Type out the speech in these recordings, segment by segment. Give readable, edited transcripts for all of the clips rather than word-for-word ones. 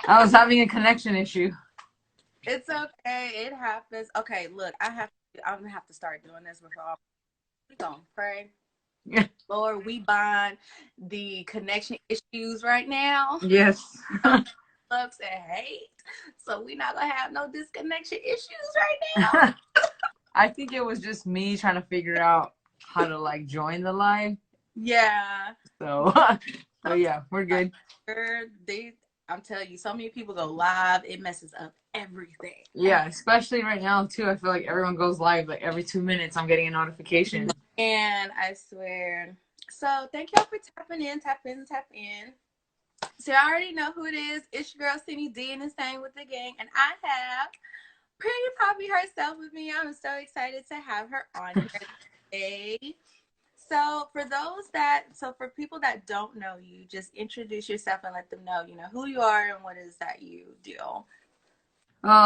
I was having a connection issue. It's okay. It happens. Okay, look, I'm gonna have to start doing this before we gonna pray. Lord, we bind the connection issues right now. Yes. Looks and hate. So we're not gonna have no disconnection issues right now. I think it was just me trying to figure out how to like join the live. Yeah. So, so yeah, we're good. They I'm telling you, so many people go live, it messes up everything. Yeah, especially right now too. I feel like everyone goes live like every 2 minutes. I'm getting a notification. And I swear. So thank y'all for tapping in, tap in, tap in. So I already know who it is. It's your girl Cindy D and staying with the gang. And I have Pretty Poppy herself with me. I'm so excited to have her on here today. So for people that don't know you, just introduce yourself and let them know, who you are and what is that you do.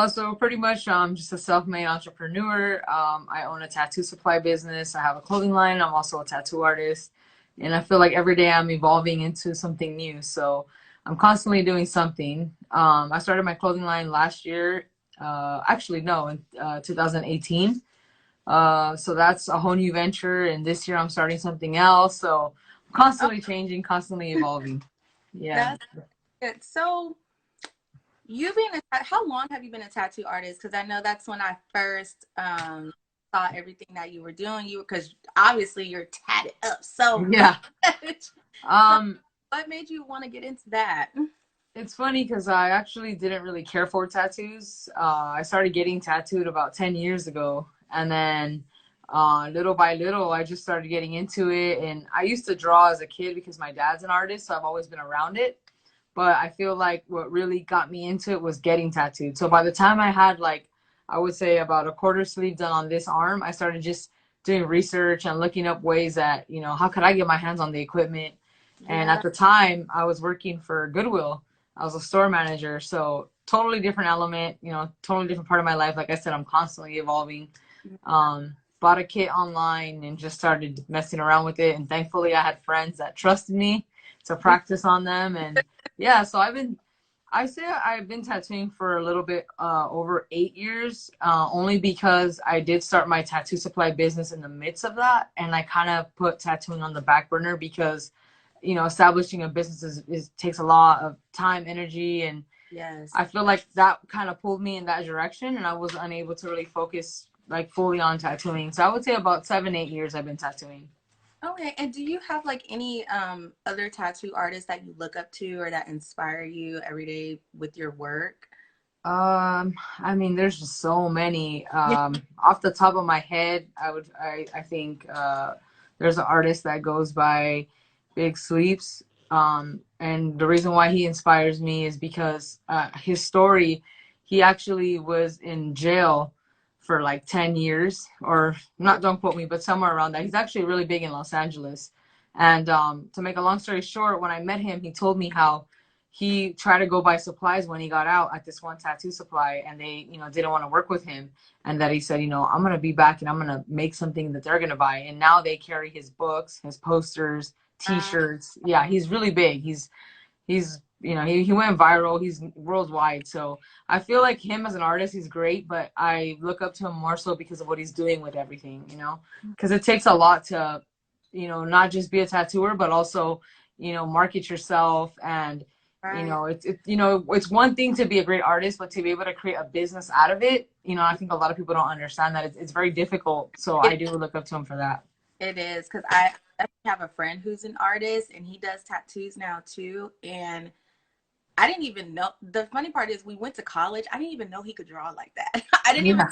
So pretty much, I'm just a self-made entrepreneur. I own a tattoo supply business. I have a clothing line. I'm also a tattoo artist, and I feel like every day I'm evolving into something new. So I'm constantly doing something. I started my clothing line last year. Actually, no, in 2018. So that's a whole new venture, and this year I'm starting something else. So I'm Oh, constantly changing, constantly evolving. Yeah. that's good. So how long have you been a tattoo artist? Because I know that's when I first saw everything that you were doing. Because obviously you're tatted up so Yeah. much. So Um, what made you want to get into that? It's funny because I actually didn't really care for tattoos. I started getting tattooed about 10 years ago. And then little by little, I just started getting into it. And I used to draw as a kid because my dad's an artist, so I've always been around it. But I feel like what really got me into it was getting tattooed. So by the time I had like, I would say about a quarter sleeve done on this arm, I started just doing research and looking up ways that, how could I get my hands on the equipment? And Yeah, at the time, I was working for Goodwill. I was a store manager, so totally different element, totally different part of my life. Like I said, I'm constantly evolving. Bought a kit online and just started messing around with it. And thankfully, I had friends that trusted me to practice on them. And yeah, so I say I've been tattooing for a little bit over 8 years, only because I did start my tattoo supply business in the midst of that. And I kind of put tattooing on the back burner because establishing a business takes a lot of time, energy, and yes. I feel like that kind of pulled me in that direction, and I was unable to really focus like fully on tattooing. So I would say about 7, 8 years I've been tattooing. Okay, and do you have like any other tattoo artists that you look up to or that inspire you every day with your work? I mean, there's just so many. Yeah. Off the top of my head, I think there's an artist that goes by Big Sweeps. And the reason why he inspires me is because his story, he actually was in jail for like 10 years, or not, don't quote me, but somewhere around that. He's actually really big in Los Angeles. And to make a long story short, when I met him, he told me how he tried to go buy supplies when he got out at this one tattoo supply, and they didn't want to work with him, and that he said, I'm going to be back and I'm going to make something that they're going to buy. And now they carry his books, his posters, Uh, t-shirts. Yeah, he's really big. He's he went viral. He's worldwide. So I feel like him as an artist, he's great, but I look up to him more so because of what he's doing with everything, because it takes a lot to not just be a tattooer, but also market yourself. And right. it's one thing to be a great artist, but to be able to create a business out of it, I think a lot of people don't understand that it's very difficult. So I It do look up to him for that. it is because I actually have a friend who's an artist and he does tattoos now too. And I didn't even know. The funny part is we went to college. I didn't even know he could draw like that. I didn't even Yeah.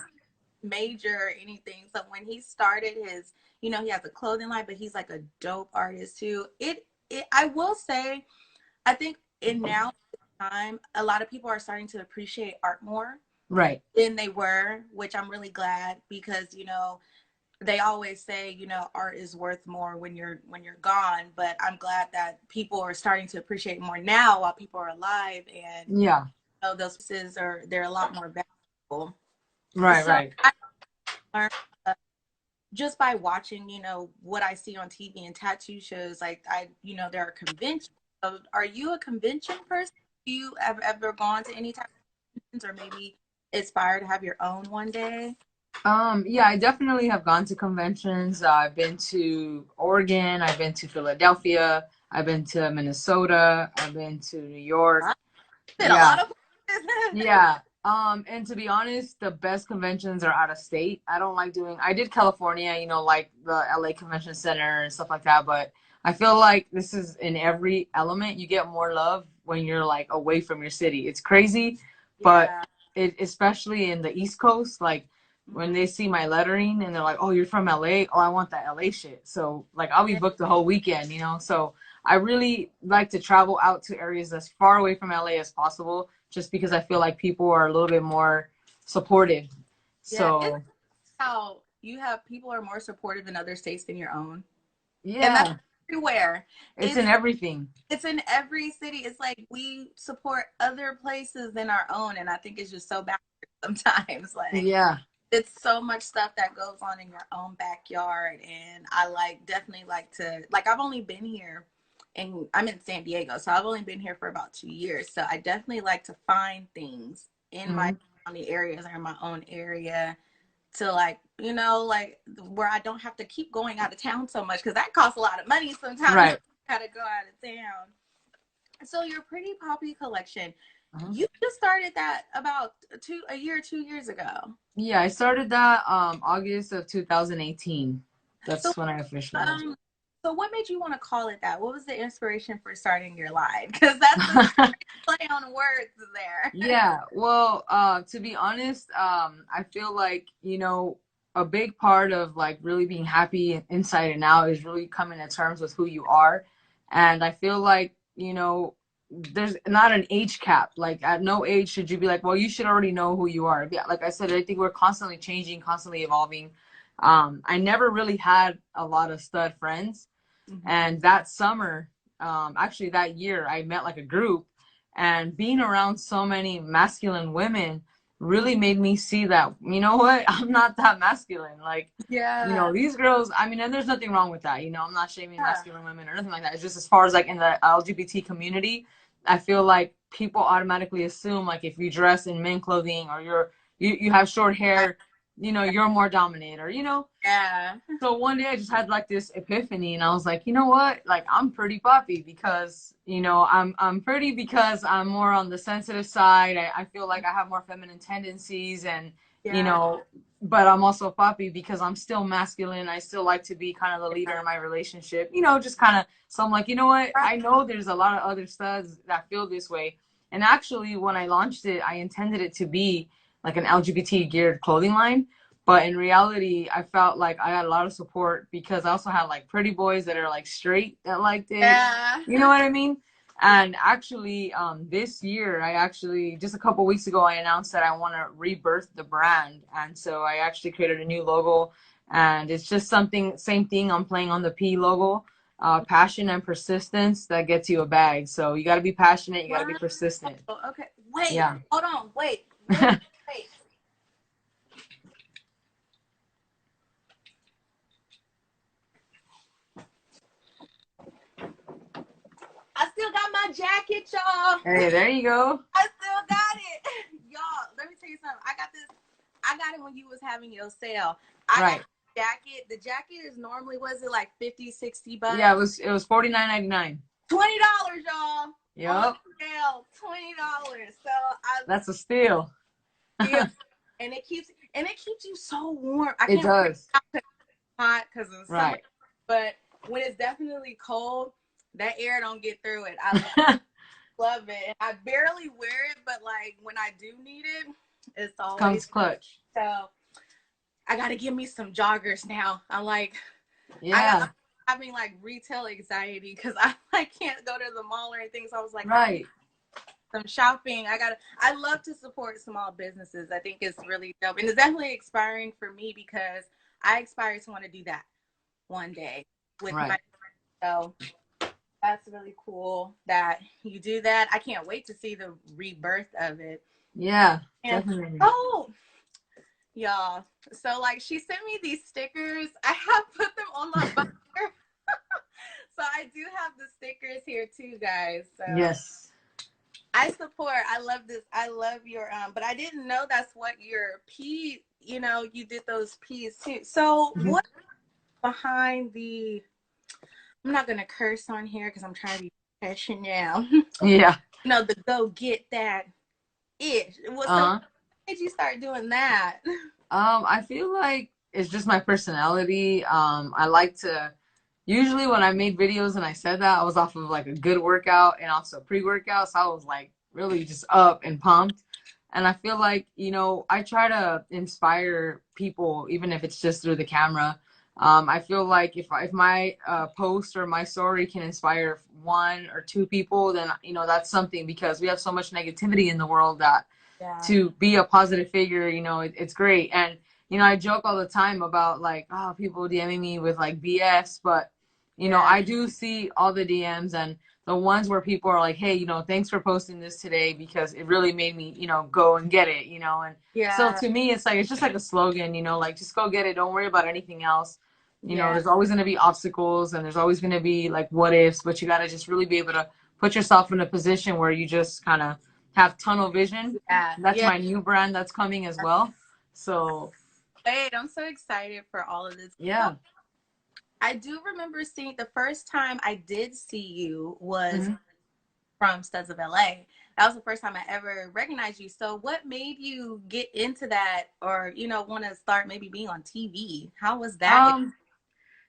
major or anything. So when he started his, he has a clothing line, but he's like a dope artist too. It I will say, I think in now time, a lot of people are starting to appreciate art more Right. than they were, which I'm really glad because they always say art is worth more when you're gone. But I'm glad that people are starting to appreciate more now while people are alive, and Yeah. those pieces they're a lot more valuable. Right. So Right. I learned just by watching, what I see on TV and tattoo shows, like there are conventions. So are you a convention person? you have ever gone to any type of conventions or maybe aspire to have your own one day? Yeah, I definitely have gone to conventions. I've been to Oregon, I've been to Philadelphia, I've been to Minnesota, I've been to New York. I did a Yeah. lot of places. Yeah. And to be honest, the best conventions are out of state. I did California, like the LA Convention Center and stuff like that, but I feel like this is in every element. You get more love when you're like away from your city. It's crazy, but Yeah. especially in the East Coast, like when Mhm. they see my lettering and they're like, "Oh, you're from LA? Oh, I want that LA shit." So like I'll be Yeah. booked the whole weekend, So I really like to travel out to areas as far away from LA as possible, just because I feel like people are a little bit more supportive. Yeah. It's So how you have people are more supportive in other states than your own. And that's yeah, everywhere. it's in It's everything. it's in every city. It's like we support other places than our own. And I think it's just so backwards sometimes. Like Yeah. it's so much stuff that goes on in your own backyard. And I definitely like to I've only been here and I'm in San Diego, so I've only been here for about 2 years. So I definitely like to find things in my Hmm. county areas or in my own area to where I don't have to keep going out of town so much because that costs a lot of money sometimes. Right. Gotta go out of town. So your Pretty Poppy collection, Uh-huh. you just started that about 2 years ago. Yeah, I started that August of 2018. So That's when I officially launched. um so what made you want to call it that? What was the inspiration for starting your line? Because that's a play on words there. Yeah, well, to be honest, I feel like, a big part of like really being happy inside and out is really coming to terms with who you are. And I feel like, there's not an age cap. Like at no age should you be like, well, you should already know who you are. Yeah, like I said, I think we're constantly changing, constantly evolving. I never really had a lot of stud friends. Mm-hmm. And that summer, actually that year, I met like a group, and being around so many masculine women really made me see that, you know what, I'm not that masculine. Like, Yeah. these girls, I mean, and there's nothing wrong with that. I'm not shaming Yeah. masculine women or nothing like that. It's just as far as like in the LGBT community, I feel like people automatically assume like if you dress in men clothing or you have short hair, you're more dominant or Yeah. so one day I just had like this epiphany and I was like, you know what? Like I'm pretty poppy because, I'm pretty because I'm more on the sensitive side. I feel like I have more feminine tendencies and, you Yeah. know, but I'm also poppy because I'm still masculine. I still like to be kind of the leader in my relationship, just kind of, so I'm like, you know what? Right. I know there's a lot of other studs that feel this way. And actually when I launched it, I intended it to be like an LGBT geared clothing line. But in reality, I felt like I got a lot of support because I also had like pretty boys that are like straight that liked it. Yeah. You know what I mean? And actually, this year, I actually just a couple weeks ago, I announced that I want to rebirth the brand, and so I actually created a new logo, and it's just something, same thing. I'm playing on the P logo, passion and persistence that gets you a bag. So you got to be passionate, you got to be Wow. persistent. Okay. Wait. Yeah. Hold on. Wait. I still got my jacket, y'all. Hey, there you go. I still got it. Y'all, let me tell you something. I got it when you was having your sale. I got Right. the jacket. The jacket is normally, was it like 50, 60 Yeah, bucks? it was $49.99. $20, y'all. On Yep. sale. $20. So I That's a steal. yeah. And it keeps you so warm. I It can't wear it does. out 'cause it's hot because of the summer. Right. But when it's definitely cold, that air don't get through it. I love it. And I barely wear it, but like when I do need it, it's Comes always clutch. so. I gotta give me some joggers now. I'm Yeah. having like retail anxiety because I like can't go to the mall or anything. So I was like, I need Right. some shopping. I love to support small businesses. I think it's really dope. And it's definitely inspiring for me because I aspire to want to do that one day with my, Right. so that's really cool that you do that. I can't wait to see the rebirth of it. Yeah. And Definitely. oh, y'all. So like she sent me these stickers. I have put them on my binder. So I do have the stickers here too, guys. So Yes. I I support. I love this. I love your but I didn't know that's what your P, you know, you did those P's too. So Mhm. what behind the, I'm not gonna curse on here because I'm trying to be professional. Yeah. No, the go get that ish. Well, so Uh-huh. did you start doing that? I feel like it's just my personality. I like to usually when I made videos and I said that I was off of like a good workout and also pre-workout, so I was like really just up and pumped. And I feel like, I try to inspire people even if it's just through the camera. I feel like if my post or my story can inspire one or two people, then that's something because we have so much negativity in the world that Yeah. to be a positive figure, it's great. And, I joke all the time about like, oh, people DMing me with like BS, but, Yeah. I do see all the DMs and the ones where people are like, hey, thanks for posting this today because it really made me, go and get it, and so Yeah. to me, it's like, it's just like a slogan, like just go get it. Don't worry about anything else. Yeah. There's always going to be obstacles and there's always going to be like what ifs, but you got to just really be able to put yourself in a position where you just kind of have tunnel vision. Yeah. That's Yeah. my new brand that's coming as well. So Wait, I'm so excited for all of this. So yeah. I do remember seeing the first time I did see you was Hmm. from Studs of LA. That was the first time I ever recognized you. So what made you get into that or, want to start maybe being on TV? How was that? Um,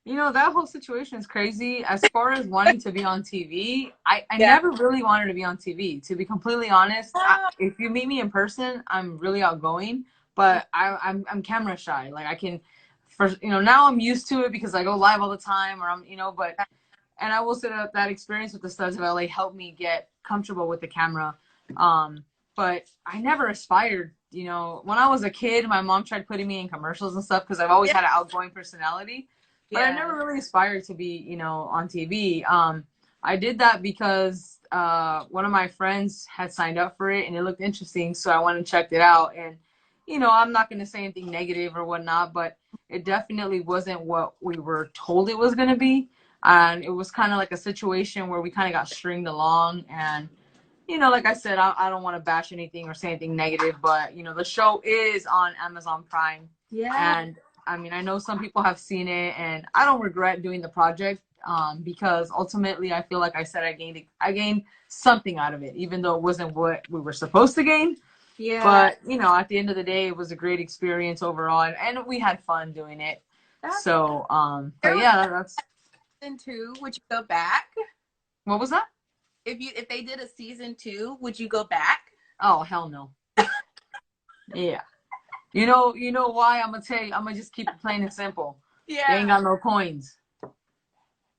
that whole situation is crazy. As far as wanting to be on TV, I Yeah. never really wanted to be on TV. To be completely honest, Oh, if you meet me in person, I'm really outgoing, but I'm camera shy. Like I can, first, now I'm used to it because I go live all the time, or but and I will say that that experience with the Studs of LA helped me get comfortable with the camera. But I never aspired. When I was a kid, my mom tried putting me in commercials and stuff because I've always yeah. had an outgoing personality. But I Yeah. never really aspired to be, on TV. I did that because one of my friends had signed up for it and it looked interesting, so I went and checked it out. And I'm not going to say anything negative or whatnot, but it definitely wasn't what we were told it was going to be. And it was kind of like a situation where we kind of got stringed along. And like I said, I don't want to bash anything or say anything negative, but the show is on Amazon Prime. Yeah. And I mean, I know some people have seen it, and I don't regret doing the project, because ultimately I feel like I said I gained something out of it, even though it wasn't what we were supposed to gain. Yeah. But at the end of the day, it was a great experience overall, and we had fun doing it. That's, So, there but was yeah, that's season two. Would you go back? what was that? If they did a season two, would you go back? Oh, hell no. Yeah. You know why? I'm gonna tell you. I'm gonna just keep it plain and simple. They ain't Yeah. got no coins.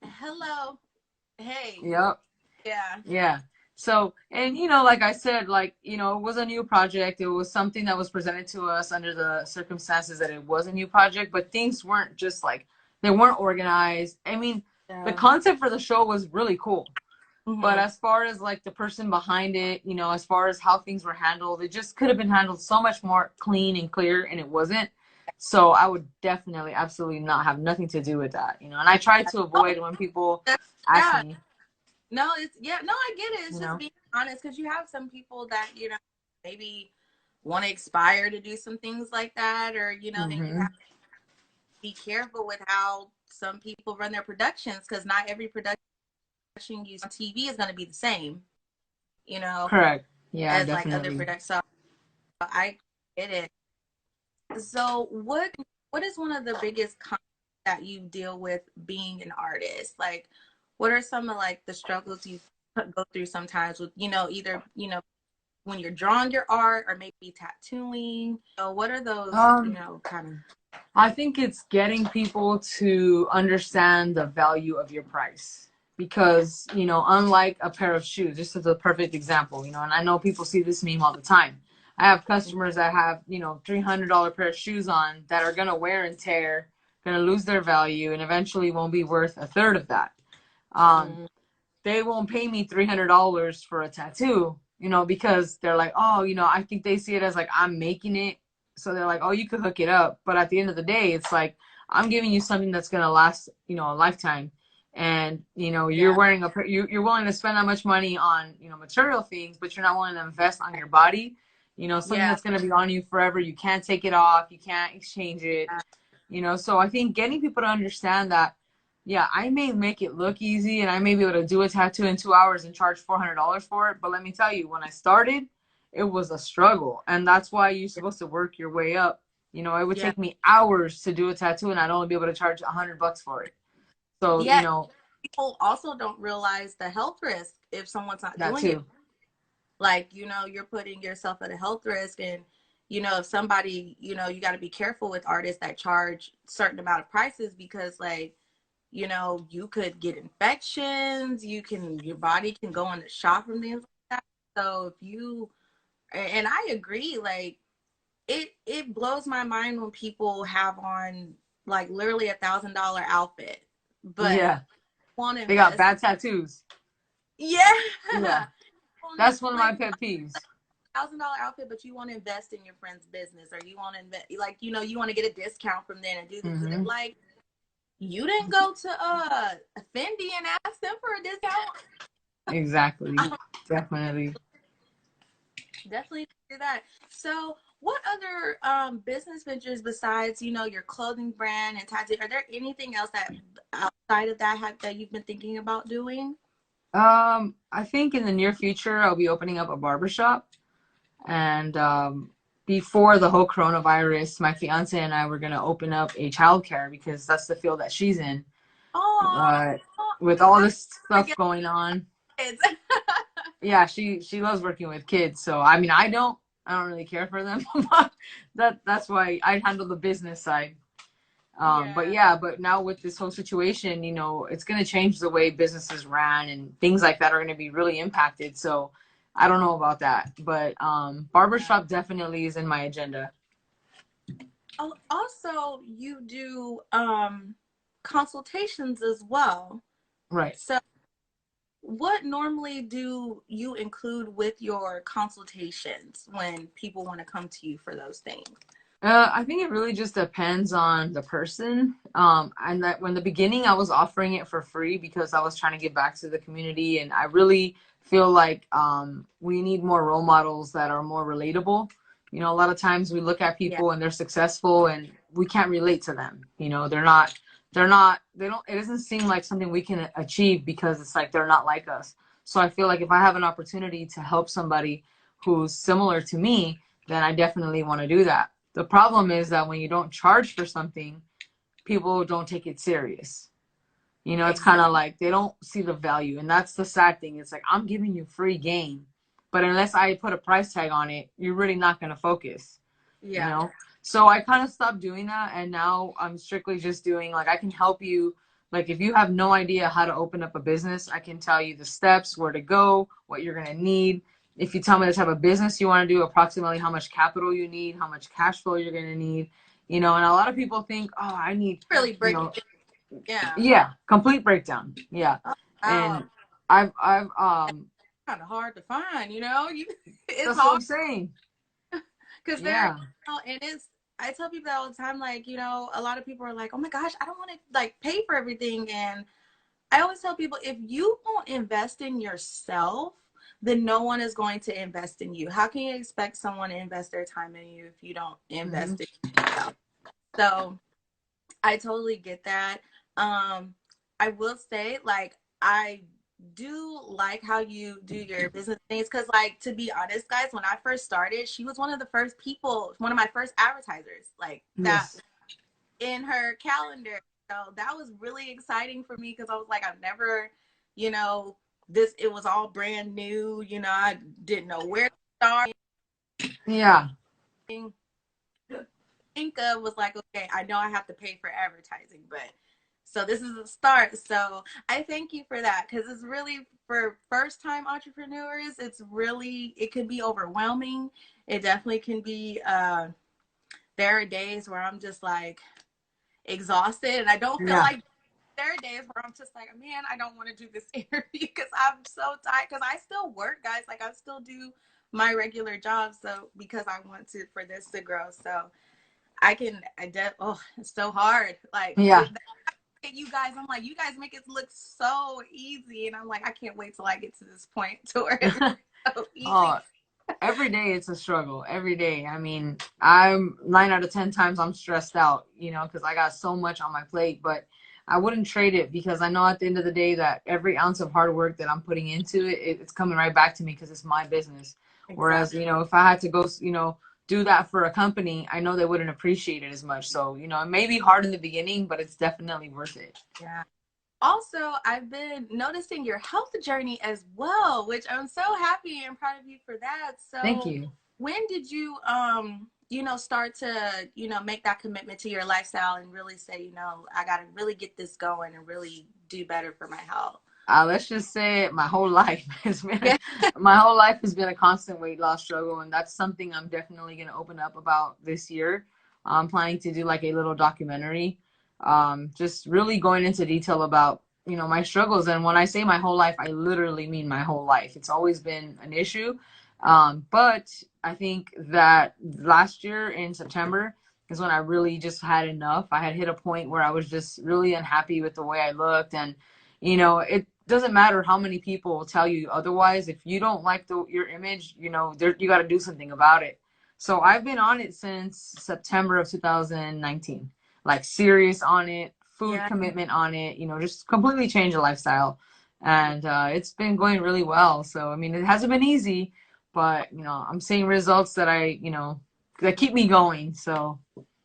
Hello. Hey. Yep. Yeah. Yeah. So, and like I said, like, it was a new project. It was something that was presented to us under the circumstances that it was a new project, but things weren't just like they weren't organized. I mean, the Yeah. concept for the show was really cool. But Mm-hmm. as far as like the person behind it, as far as how things were handled, it just could have been handled so much more clean and clear, and it wasn't. So I would definitely, absolutely not have nothing to do with that, And I try to Oh, avoid when people ask yeah. me, No, it's yeah. No, I get it. It's you just know. being honest because you have some people that maybe want to aspire to do some things like that, or and you Hmm. have to be careful with how some people run their productions because not every production used on TV is going to be the same, you know, Correct. Yeah, as like other definitely. productions. So I get it. So what is one of the biggest conflicts that you deal with being an artist? Like, what are some of like the struggles you go through sometimes with either when you're drawing your art or maybe tattooing? So what are those Um, kind of? I think it's getting people to understand the value of your price. Because, unlike a pair of shoes, this is a perfect example, and I know people see this meme all the time. I have customers that have, $300 pair of shoes on that are going to wear and tear, going to lose their value, and eventually won't be worth a third of that. Um, Mm, they won't pay me $300 for a tattoo, because they're like, oh, I think they see it as like I'm making it. So they're like, oh, you could hook it up. But at the end of the day, it's like I'm giving you something that's going to last, a lifetime. and you know you're Yeah. wearing you're willing to spend that much money on, you know, material things, but you're not willing to invest on your body, you know, something Yeah. that's going to be on you forever. You can't take it off, you can't exchange it, you know. So I think getting people to understand that, yeah, I may make it look easy and I may be able to do a tattoo in 2 hours and charge $400 for it, but let me tell you, when I started, it was a struggle, and that's why you're supposed to work your way up. You know, it would Yeah. take me hours to do a tattoo and I'd only be able to charge $100 for it. So, you Yeah. know, People also don't realize the health risk if someone's not that doing it. too. Like, you're putting yourself at a health risk. And, if somebody, you got to be careful with artists that charge certain amount of prices because, like, you could get infections, your body can go into shock from things like that. So if you, and I agree, like, it blows my mind when people have on like literally $1,000 outfit, but Yeah. won't They got invest. bad tattoos. Yeah. Yeah. Won't That's one of like my pet peeves. $1,000 outfit, but you want to invest in your friend's business, or you want to invest, like, you want to get a discount from them and do this. Hmm. Like, you didn't go to Fendi and ask them for a discount. Exactly. Definitely. Definitely do that. So, what other business ventures besides your clothing brand and tattoo? Are there anything else that outside of that that you've been thinking about doing? I think in the near future I'll be opening up a barber shop. And before the whole coronavirus, my fiance and I were gonna open up a childcare because that's the field that she's in. Oh, But with all this I stuff guess going on, kids. yeah, she loves working with kids. So I mean, I don't really care for them, but that's why I handle the business side. But Yeah. yeah, but now with this whole situation, you know, it's going to change the way businesses ran and things like that are going to be really impacted. So I don't know about that, but barbershop definitely is in my agenda. Oh, also, you do consultations as well. Right. So, what normally do you include with your consultations when people want to come to you for those things? I think it really just depends on the person. And that when the beginning, I was offering it for free because I was trying to give back to the community, and I really feel like we need more role models that are more relatable. You know, a lot of times we look at Yeah. people and they're successful, and we can't relate to them. You know, they don't. It doesn't seem like something we can achieve because it's like they're not like us. So I feel like if I have an opportunity to help somebody who's similar to me, then I definitely want to do that. The problem is that when you don't charge for something, people don't take it serious. You know, it's kind Exactly. of like they don't see the value. And that's the sad thing. It's like, I'm giving you free game. But unless I put a price tag on it, you're really not going to focus, you Yeah. know? So I kind of stopped doing that. And now I'm strictly just doing like, I can help you. Like, if you have no idea how to open up a business, I can tell you the steps, where to go, what you're going to need. If you tell me the type of business you want to do, approximately how much capital you need, how much cash flow you're going to need, you know. And a lot of people think, oh, I need, Really you break know, it. Yeah. yeah, complete breakdown. Yeah. Oh, wow. And I've Kind of hard to find, it's that's what hard I'm saying. because Yeah. and I tell people that all the time, like, a lot of people are like, oh my gosh, I don't want to like pay for everything. And I always tell people, if you won't invest in yourself, then no one is going to invest in you. How can you expect someone to invest their time in you if you don't Hmm. invest in yourself? So I totally get that. Um, I will say, like, I do like how you do your business things because, like, to be honest, guys, when I first started, she was one of the first people, one of my first advertisers, like that Yes. in her calendar. So that was really exciting for me because I was like, I've never, you know, it was all brand new. I didn't know where to start. Yeah. Think of was like, okay, I know I have to pay for advertising, but so this is a start. So I thank you for that because it's really for first time entrepreneurs, it can be overwhelming. It definitely can be there are days where I'm just like exhausted and I don't feel Yeah. like there are days where I'm just like, man, I don't want to do this interview because I'm so tired. Because I still work, guys. Like I still do my regular job. So because I want to for this to grow. So oh, it's so hard. Like Yeah. at you guys. I'm like, you guys make it look so easy, and I'm like, I can't wait till I get to this point to where it's so easy. Oh, every day it's a struggle. Every day. I mean, I'm 9 out of 10 times I'm stressed out, because I got so much on my plate, but I wouldn't trade it because I know at the end of the day that every ounce of hard work that I'm putting into it, it's coming right back to me because it's my business. Whereas, Exactly. if I had to go, do that for a company, I know they wouldn't appreciate it as much. So, it may be hard in the beginning, but it's definitely worth it. Yeah. Also, I've been noticing your health journey as well, which I'm so happy and proud of you for that. Thank So, you. when did you start to, make that commitment to your lifestyle and really say, I got to really get this going and really do better for my health? Let's just say my whole life has been Yeah. my whole life has been a constant weight loss struggle, and that's something I'm definitely going to open up about this year. I'm planning to do like a little documentary, just really going into detail about my struggles. And when I say my whole life, I literally mean my whole life. It's always been an issue, but I think that last year in September is when I really just had enough. I had hit a point where I was just really unhappy with the way I looked, and it doesn't matter how many people tell you otherwise. If you don't like your image, you got to do something about it. So I've been on it since September of 2019, like serious on it, food Yeah. commitment on it, just completely change the lifestyle. And it's been going really well. So, I mean, it hasn't been easy, but, I'm seeing results that keep me going. So,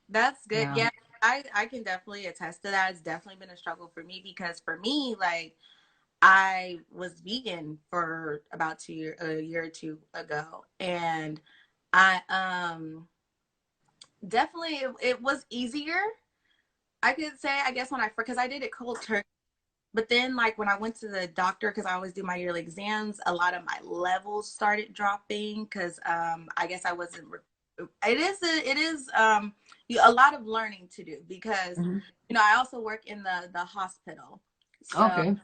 That's good. yeah. Yeah. I can definitely attest to that. It's definitely been a struggle for me because for me, like, I was vegan for about a year or two ago, and I definitely it was easier. I could say, I guess, because I did it cold turkey, but then like when I went to the doctor, because I always do my yearly exams, a lot of my levels started dropping because I guess I wasn't. It is a lot of learning to do because Hmm. I also work in the hospital, so Okay.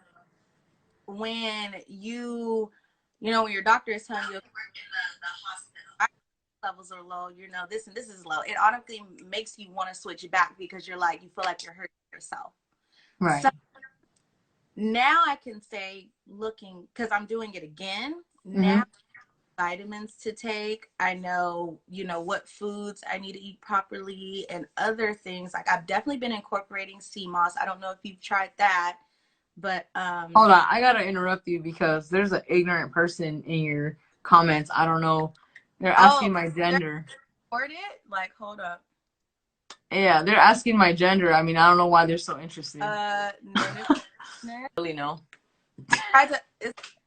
when when your doctor is telling you levels are low, this and this is low, it automatically makes you want to switch back because you feel like you're hurting yourself. So Right. now I can say, looking, because I'm doing it again now, Hmm. vitamins to take. I know, what foods I need to eat properly and other things. Like I've definitely been incorporating sea moss. I don't know if you've tried that, but Hold on, I gotta interrupt you because there's an ignorant person in your comments. I don't know. They're oh, asking my they're gender. recorded. Like, hold up. Yeah, they're asking my gender. I mean, I don't know why they're so interested. None of Really know. try to.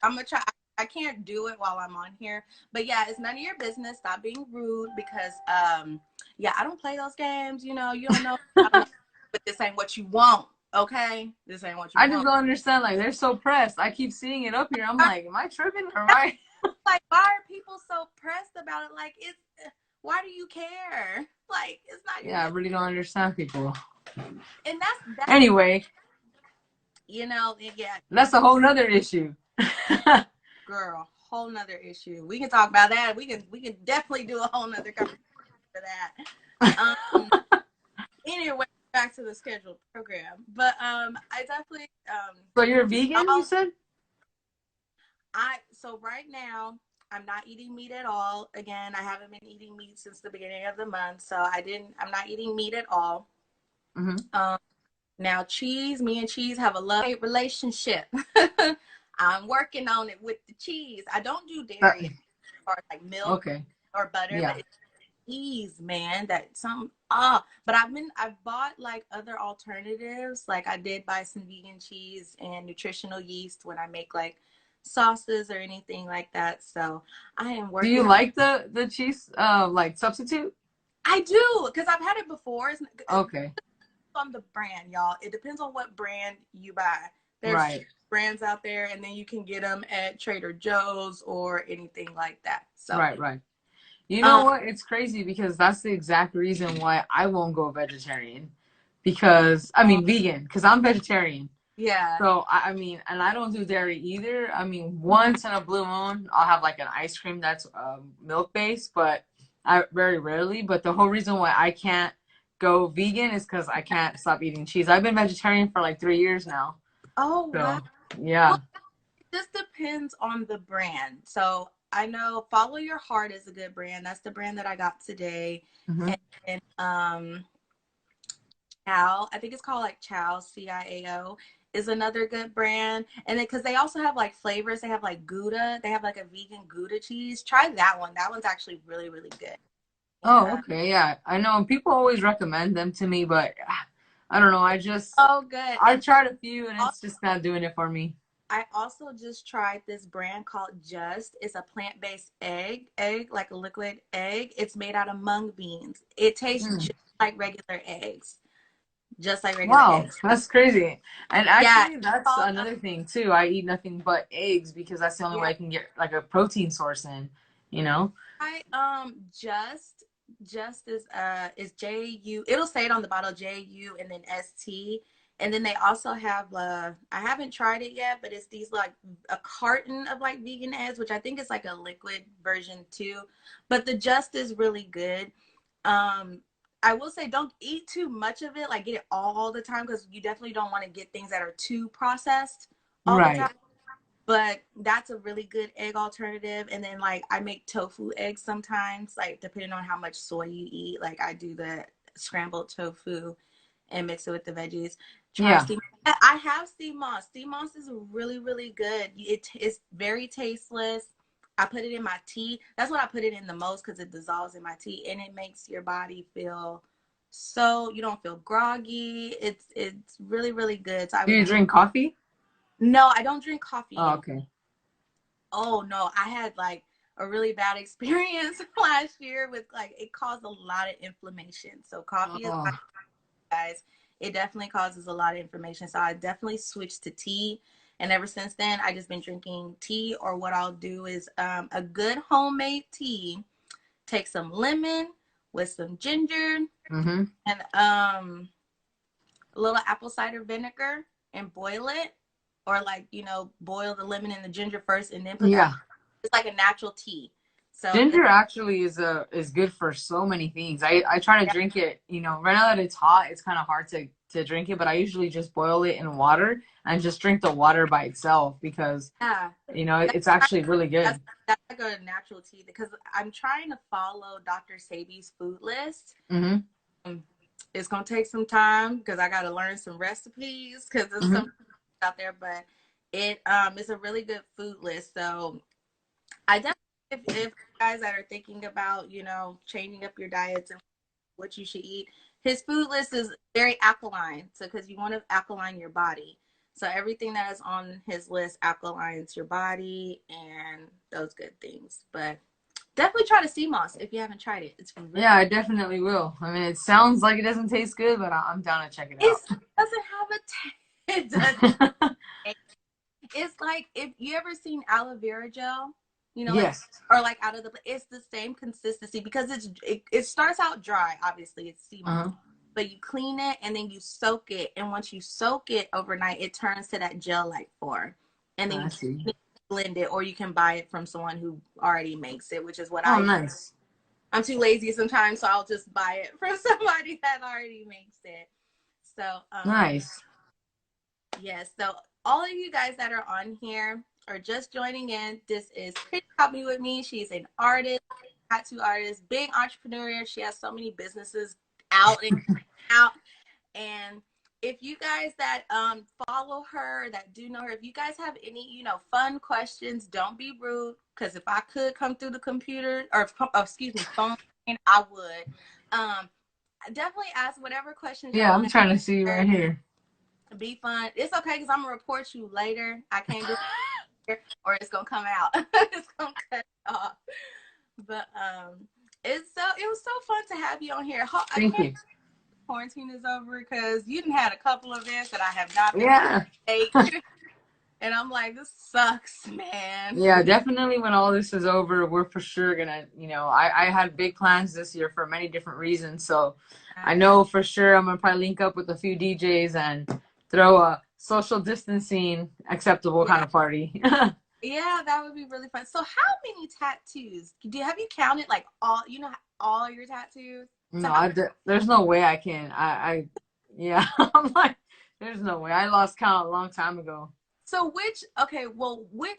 I'm gonna try. I can't do it while I'm on here, but yeah, it's none of your business. Stop being rude because yeah, I don't play those games. You don't know. I don't know, but this ain't what you want. Okay, this ain't what you I just want. don't understand. Like, they're so pressed. I keep seeing it up here. I'm like, am I tripping or am I? Like, why are people so pressed about it? Like, it's why do you care? Like, it's not your Yeah, I business, really don't understand people. and that's Anyway, yeah, that's a whole nother issue. girl, whole nother issue. We can talk about that. We can definitely do a whole nother conversation for that. Anyway, back to the scheduled program. But I definitely So you're vegan, you I'll, said? so right now I'm not eating meat at all. Again, I haven't been eating meat since the beginning of the month, so I'm not eating meat at all. Mm-hmm. Um Now cheese, me and cheese have a love-hate relationship. I'm working on it with the cheese. I don't do dairy or like milk Okay. or butter, but Yeah. it's cheese, man. That some but I've bought like other alternatives. Like I did buy some vegan cheese and nutritional yeast when I make like sauces or anything like that. So I am Do you working. like the cheese like substitute? I do because I've had it before. It's Okay. on the brand, y'all. It depends on what brand you buy. There's Right. brands out there, and then you can get them at Trader Joe's or anything like that. So, Right, right. You know um, what? It's crazy because that's the exact reason why I won't go vegetarian. Because, I mean, vegan, because I'm vegetarian. yeah, So, I mean, and I don't do dairy either. I mean, once in a blue moon, I'll have like an ice cream that's milk based, but I very rarely. But the whole reason why I can't go vegan is because I can't stop eating cheese. I've been vegetarian for like 3 years now. Oh, wow. So yeah. Well, it just depends on the brand. So I know Follow Your Heart is a good brand. That's the brand that I got today. Hmm. And Chow, I think it's called like Chow, CIAO, is another good brand. And then because they also have like flavors, they have like Gouda, they have like a vegan Gouda cheese. Try that one. That one's actually really, really good. Oh, Yeah. okay. Yeah. I know people always recommend them to me, but I don't know. Oh, good. I've And tried a few and also, it's just not doing it for me. I also just tried this brand called Just. It's a plant-based egg like a liquid egg. It's made out of mung beans. It tastes Mm. just like regular eggs, just like regular Wow, eggs. that's crazy. And Yeah, actually, it's that's called another thing too. I eat nothing but eggs because that's the only way yeah. I can get like a protein source in, you know? I just is JU. It'll say it on the bottle JU and then ST. And then they also have I haven't tried it yet, but it's these like a carton of like vegan eggs, which I think is like a liquid version too. But the Just is really good. Um I will say don't eat too much of it, like get it all the time because you definitely don't want to get things that are too processed all the time. Right. But that's a really good egg alternative. And then like I make tofu eggs sometimes, like depending on how much soy you eat. Like I do the scrambled tofu and mix it with the veggies. Try Yeah. steam. I have sea moss. Sea moss is really, really good. It's very tasteless. I put it in my tea. That's what I put it in the most because it dissolves in my tea and it makes your body feel so you don't feel groggy. It's really, really good. So I Do would you drink coffee? no, I don't drink coffee Oh, anymore. okay. Oh no, I had like a really bad experience last year with like it caused a lot of inflammation. So coffee is Oh, not guys. It definitely causes a lot of inflammation. So I definitely switched to tea. And ever since then, I just been drinking tea. Or what I'll do is a good homemade tea. Take some lemon with some ginger mm-hmm. and a little apple cider vinegar and boil it, or like boil the lemon and the ginger first and then put the Yeah. apple. It's like a natural tea. So Ginger actually is good for so many things. I try to yeah, drink it, right now that it's hot, it's kind of hard to drink it, but I usually just boil it in water and just drink the water by itself because, yeah. it's actually really That's good. that's like a natural tea because I'm trying to follow Dr. Sabi's food list. Mm-hmm. Um, It's gonna take some time because I got to learn some recipes because there's Mm-hmm. some out there, but it is a really good food list. So I definitely, if guys that are thinking about, changing up your diets and what you should eat, his food list is very alkaline. So, because you want to alkaline your body. So, everything that is on his list alkalines your body and those good things. But definitely try the sea moss if you haven't tried it. It's really, Yeah, I definitely will. I mean, it sounds like it doesn't taste good, but I'm down to check it it out. doesn't have a taste. It doesn't. It's like if you ever seen aloe vera gel, like Yes. or like out of the it's the same consistency because it starts out dry, obviously it's sea moss. Uh-huh. But you clean it and then you soak it. And once you soak it overnight, it turns to that gel-like form. And then I you see. can blend it or you can buy it from someone who already makes it, which is what Oh, I do. nice. I'm too lazy sometimes, so I'll just buy it from somebody that already makes it. So, Nice. yes. So all of you guys that are on here are just joining in. This is Pretty Copy with me. She's an artist, tattoo artist, big entrepreneur. She has so many businesses out and out. And if you guys that follow her, that do know her, if you guys have any, fun questions, don't be rude. Because if I could come through the computer or excuse me, phone, I would. Definitely ask whatever questions y'all Yeah, want I'm to trying to see you right answer. here. Be fun. It's okay because I'm gonna report you later. I can't do it here, or it's gonna come out. It's gonna cut off. But it was so fun to have you on here. I Thank can't you. quarantine is over because you done had a couple of events that I have not been able to Yeah. take. And I'm like, this sucks, man. Yeah, definitely when all this is over, we're for sure gonna, I had big plans this year for many different reasons. So I know for sure I'm gonna probably link up with a few DJs and throw a social distancing acceptable kind Yeah. of party. Yeah, that would be really fun. So how many tattoos? Have you counted like all your tattoos? So No, how there's no way I can. Yeah, I'm like, there's no way. I lost count a long time ago. so which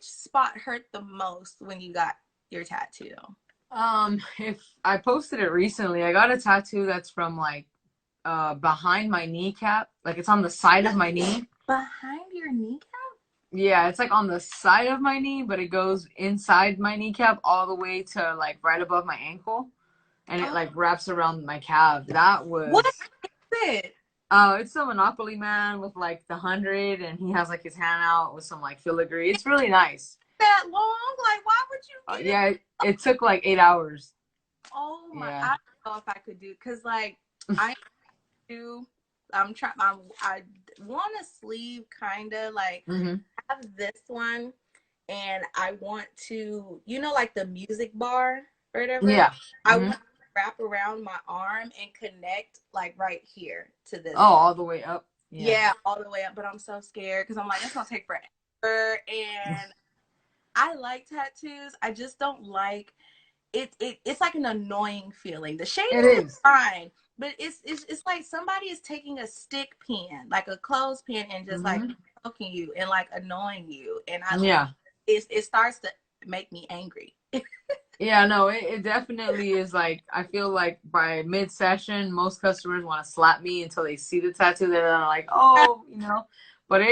spot hurt the most when you got your tattoo? If I posted it recently, I got a tattoo that's from like behind my kneecap. Like it's on the side of my knee. Behind your kneecap? Yeah, it's like on the side of my knee, but it goes inside my kneecap all the way to like right above my ankle, and it Oh, like wraps around my calf. That what was is it? oh, it's a Monopoly man with like the 100, and he has like his hand out with some like filigree. It's really nice. That long? Like, why would you get it? Yeah, it took like 8 hours. Oh my! Yeah. I don't know if I could do because like I do. I'm trying. I want a sleeve, kind of like Hmm. I have this one, and I want to, like the music bar or whatever. Yeah. I Hmm. want to wrap around my arm and connect like right here to Oh, this. all the way up. Yeah. Yeah, all the way up. But I'm so scared because I'm like, it's gonna take forever. And I like tattoos. I just don't like it's like an annoying feeling. The It shading is is. fine, but it's like somebody is taking a stick pin, like a clothespin, and just like Hmm. poking you and like annoying you. And Yeah. it starts to make me angry. Yeah, no, it definitely is like I feel like by mid session most customers want to slap me until they see the tattoo. They're like, oh, but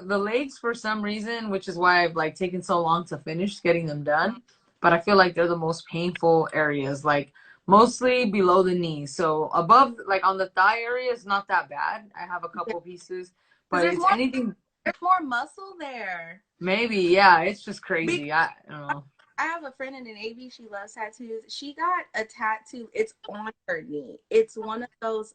the legs for some reason, which is why I've like taken so long to finish getting them done. But I feel like they're the most painful areas, like mostly below the knee. So above, like on the thigh area, is not that bad. I have a couple pieces, Because but it's anything. there's more muscle there. Maybe, yeah, it's just Because crazy. I don't know. I have a friend in the Navy. She loves tattoos. She got a tattoo. It's on her knee. It's one of those.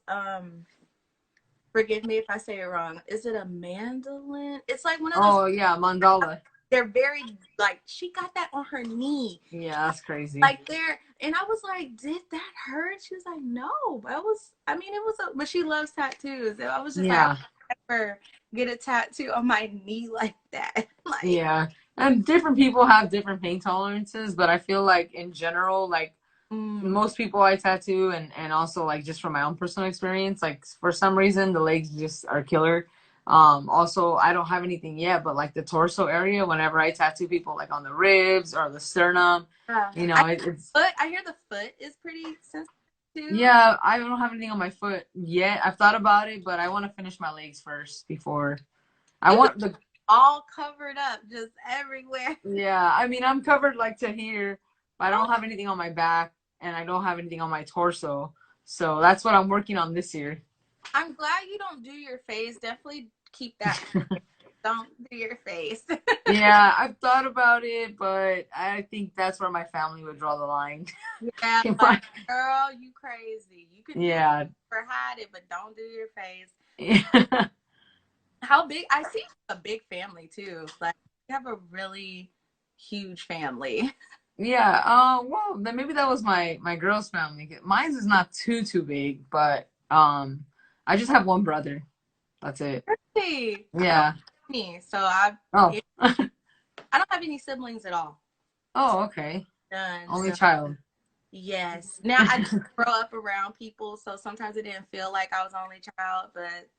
Forgive me if I say it wrong. Is it a mandolin? It's like one of those. Oh yeah, mandala. They're very like she got that on her knee, Yeah, that's crazy. like there. And I was like, "Did that hurt?" She was like, "No, but it was. I mean, it was. But she loves tattoos. And I was just like, I Yeah, would never get a tattoo on my knee like that. Like, yeah. And different people have different pain tolerances, but I feel like in general, like mm, most people I tattoo and also like just from my own personal experience, like for some reason the legs just are killer. Also I don't have anything yet, but like the torso area, whenever I tattoo people like on the ribs or the sternum, it's I hear the foot is pretty sensitive too. yeah, I don't have anything on my foot yet. I've thought about it, but I want to finish my legs first before I You could want the all covered up, just everywhere. yeah, I mean, I'm covered like to here, but I don't have anything on my back and I don't have anything on my torso. So that's what I'm working on this year. I'm glad you don't do your face. Definitely keep that. Don't do your face. Yeah, I've thought about it, but I think that's where my family would draw the line. Yeah, like girl, you crazy. You can do it Yeah. or hide it, but don't do your face. Yeah. How big? I see a big family too. Like you have a really huge family. Yeah. Well, then maybe that was my girl's family. Mine's is not too big, but I just have one brother. That's it. Really? I don't Yeah. me, so Oh. I don't have any siblings at all. Oh, okay. None. Only So child. yes. Now I did grow up around people, so sometimes it didn't feel like I was only child, but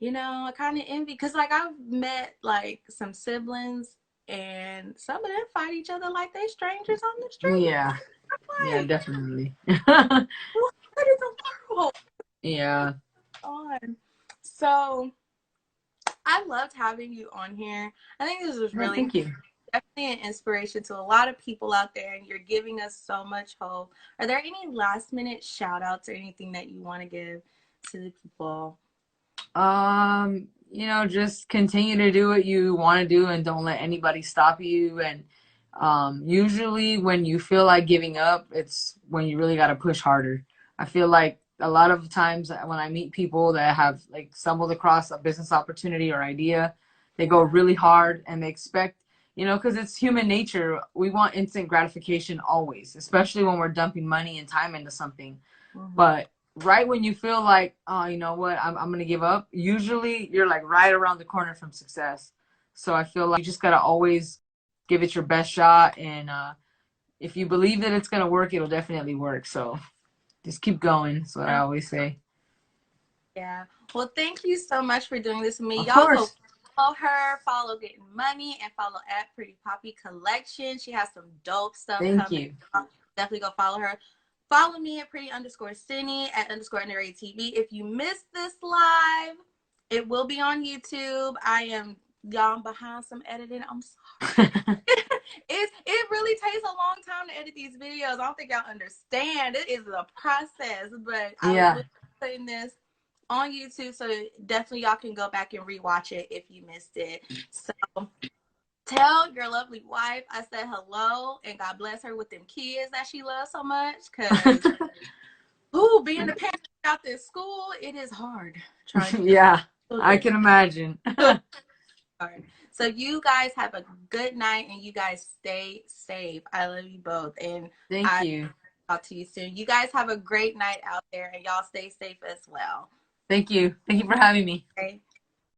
I kind of envy because like I've met like some siblings and some of them fight each other like they strangers on the street. Yeah. I'm Yeah, like, definitely. what in the world Yeah. on? So I loved having you on here. I think this was No, really thank you. definitely an inspiration to a lot of people out there, and you're giving us so much hope. Are there any last minute shout outs or anything that you want to give to the people? Just continue to do what you want to do and don't let anybody stop you. And usually when you feel like giving up, it's when you really got to push harder. I feel like a lot of times when I meet people that have like stumbled across a business opportunity or idea, they go really hard and they expect, because it's human nature. We want instant gratification always, especially when we're dumping money and time into something. Mm-hmm. But right when you feel like, oh, you know what, I'm gonna give up, usually you're like right around the corner from success. So I feel like you just gotta always give it your best shot, and if you believe that it's gonna work, it'll definitely work. So just keep going. That's what I always say. Yeah. Well, thank you so much for doing this with me. Of Y'all go course. follow her, follow Getting Money, and follow at Pretty Poppy Collection. She has some dope stuff Thank coming. you. Definitely go follow her. Follow me at pretty underscore Cindy at underscore underrated TV. If you missed this live, it will be on YouTube. I am y'all behind some editing. I'm sorry. It really takes a long time to edit these videos. I don't think y'all understand. It is a process, but I will Yeah. be putting this on YouTube, so definitely y'all can go back and rewatch it if you missed it. So tell your lovely wife I said hello and God bless her with them kids that she loves so much. Cause being the parent out this school, it is hard trying to keep Yeah, I children. can imagine. Hard. So you guys have a good night and you guys stay safe. I love you both. And Thank I you. talk to you soon. You guys have a great night out there and y'all stay safe as well. Thank you. Thank you for having me. Okay.